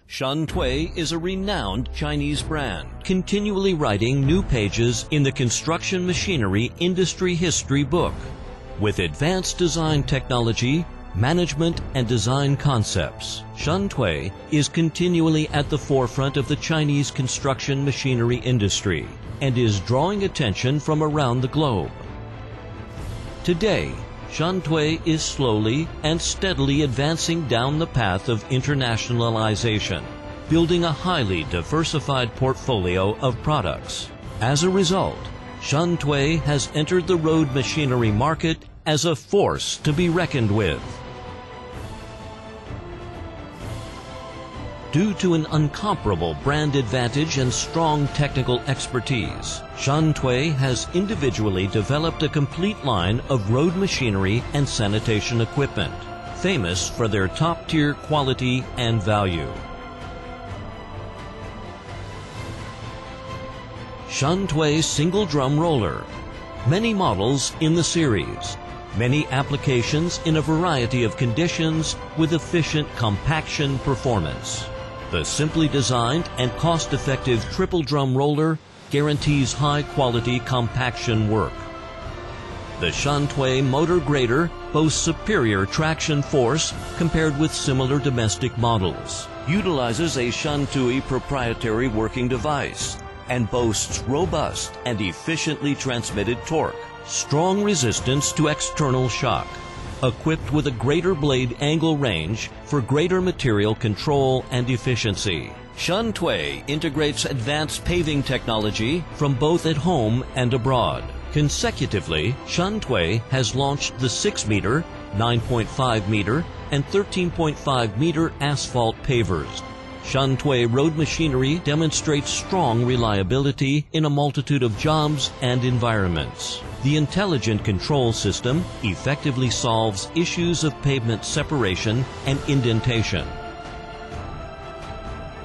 Shantui is a renowned Chinese brand, continually writing new pages in the construction machinery industry history book. With advanced design technology, management and design concepts, Shantui is continually at the forefront of the Chinese construction machinery industry and is drawing attention from around the globe. Today, Shantui is slowly and steadily advancing down the path of internationalization, building a highly diversified portfolio of products. As a result, Shantui has entered the road machinery market as a force to be reckoned with. Due to an incomparable brand advantage and strong technical expertise, Shantui has individually developed a complete line of road machinery and sanitation equipment, famous for their top-tier quality and value. Shantui single drum roller. Many models in the series. Many applications in a variety of conditions with efficient compaction performance. The simply designed and cost-effective triple drum roller guarantees high-quality compaction work. The Shantui motor grader boasts superior traction force compared with similar domestic models, utilizes a Shantui proprietary working device, and boasts robust and efficiently transmitted torque, strong resistance to external shock, equipped with a greater blade angle range for greater material control and efficiency. Shantui integrates advanced paving technology from both at home and abroad. Consecutively, Shantui has launched the 6-meter, 9.5-meter, and 13.5-meter asphalt pavers. Shantui road machinery demonstrates strong reliability in a multitude of jobs and environments. The intelligent control system effectively solves issues of pavement separation and indentation.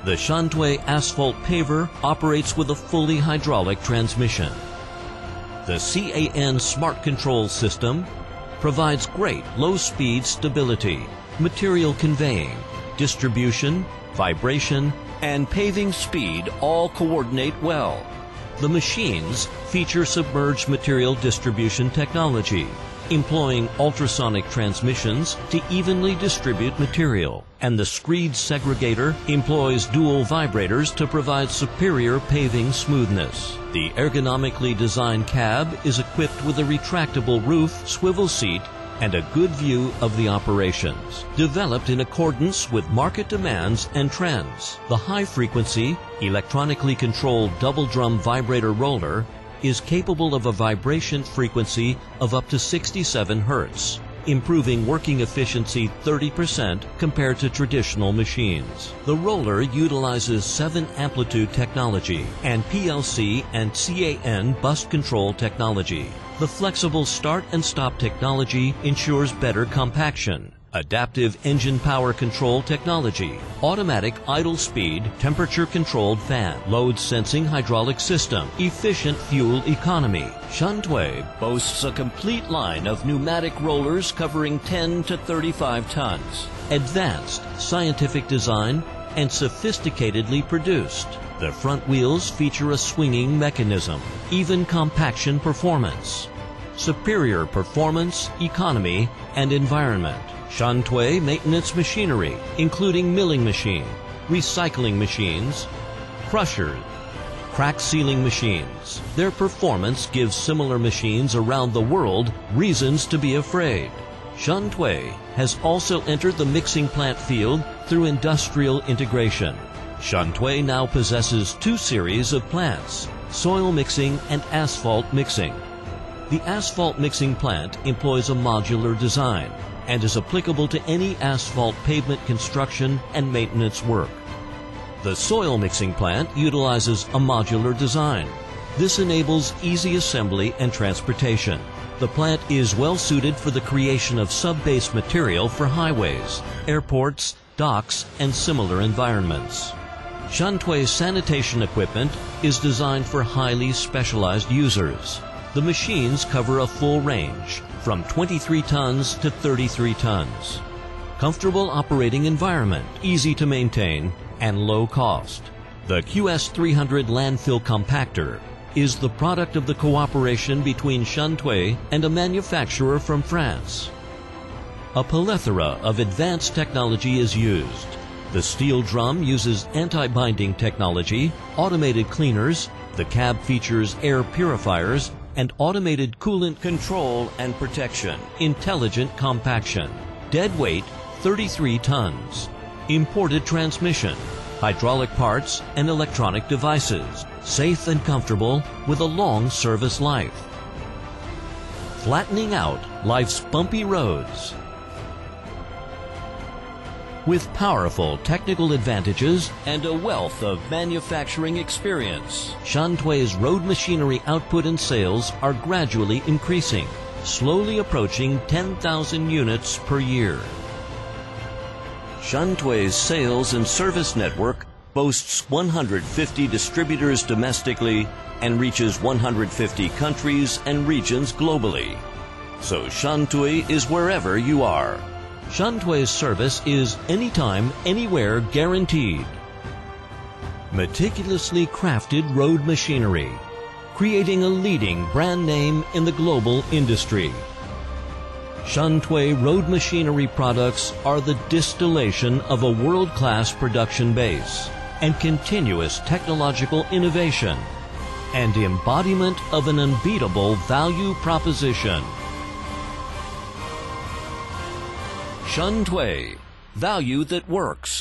The Shantui asphalt paver operates with a fully hydraulic transmission. The CAN Smart Control system provides great low-speed stability, material conveying, distribution, vibration, and paving speed all coordinate well. The machines feature submerged material distribution technology, employing ultrasonic transmissions to evenly distribute material, and the screed segregator employs dual vibrators to provide superior paving smoothness. The ergonomically designed cab is equipped with a retractable roof, swivel seat, and a good view of the operations. Developed in accordance with market demands and trends, the high-frequency, electronically controlled double-drum vibrator roller is capable of a vibration frequency of up to 67 Hz, improving working efficiency 30% compared to traditional machines. The roller utilizes 7-amplitude technology and PLC and CAN bus control technology. The flexible start and stop technology ensures better compaction. Adaptive engine power control technology, automatic idle speed, temperature-controlled fan, load-sensing hydraulic system, efficient fuel economy. Shantui boasts a complete line of pneumatic rollers covering 10 to 35 tons, advanced scientific design, and sophisticatedly produced. The front wheels feature a swinging mechanism, even compaction performance, superior performance, economy, and environment. Shantui maintenance machinery, including milling machine, recycling machines, crushers, crack sealing machines. Their performance gives similar machines around the world reasons to be afraid. Shantui has also entered the mixing plant field through industrial integration. Shantui now possesses 2 series of plants, soil mixing and asphalt mixing. The asphalt mixing plant employs a modular design and is applicable to any asphalt pavement construction and maintenance work. The soil mixing plant utilizes a modular design. This enables easy assembly and transportation. The plant is well suited for the creation of sub-base material for highways, airports, docks, and similar environments. Shantui's sanitation equipment is designed for highly specialized users. The machines cover a full range, from 23 tons to 33 tons. Comfortable operating environment, easy to maintain, and low cost. The QS300 landfill compactor is the product of the cooperation between Shantui and a manufacturer from France. A plethora of advanced technology is used. The steel drum uses anti-binding technology, automated cleaners, the cab features air purifiers, and automated coolant control and protection, intelligent compaction. Dead weight 33 tons. Imported transmission, hydraulic parts and electronic devices, safe and comfortable with a long service life. Flattening out life's bumpy roads. With powerful technical advantages and a wealth of manufacturing experience, Shantui's road machinery output and sales are gradually increasing, slowly approaching 10,000 units per year. Shantui's sales and service network boasts 150 distributors domestically and reaches 150 countries and regions globally. So Shantui is wherever you are. Shantui's service is anytime, anywhere guaranteed. Meticulously crafted road machinery, creating a leading brand name in the global industry. Shantui road machinery products are the distillation of a world-class production base and continuous technological innovation and embodiment of an unbeatable value proposition. Shantui, value that works.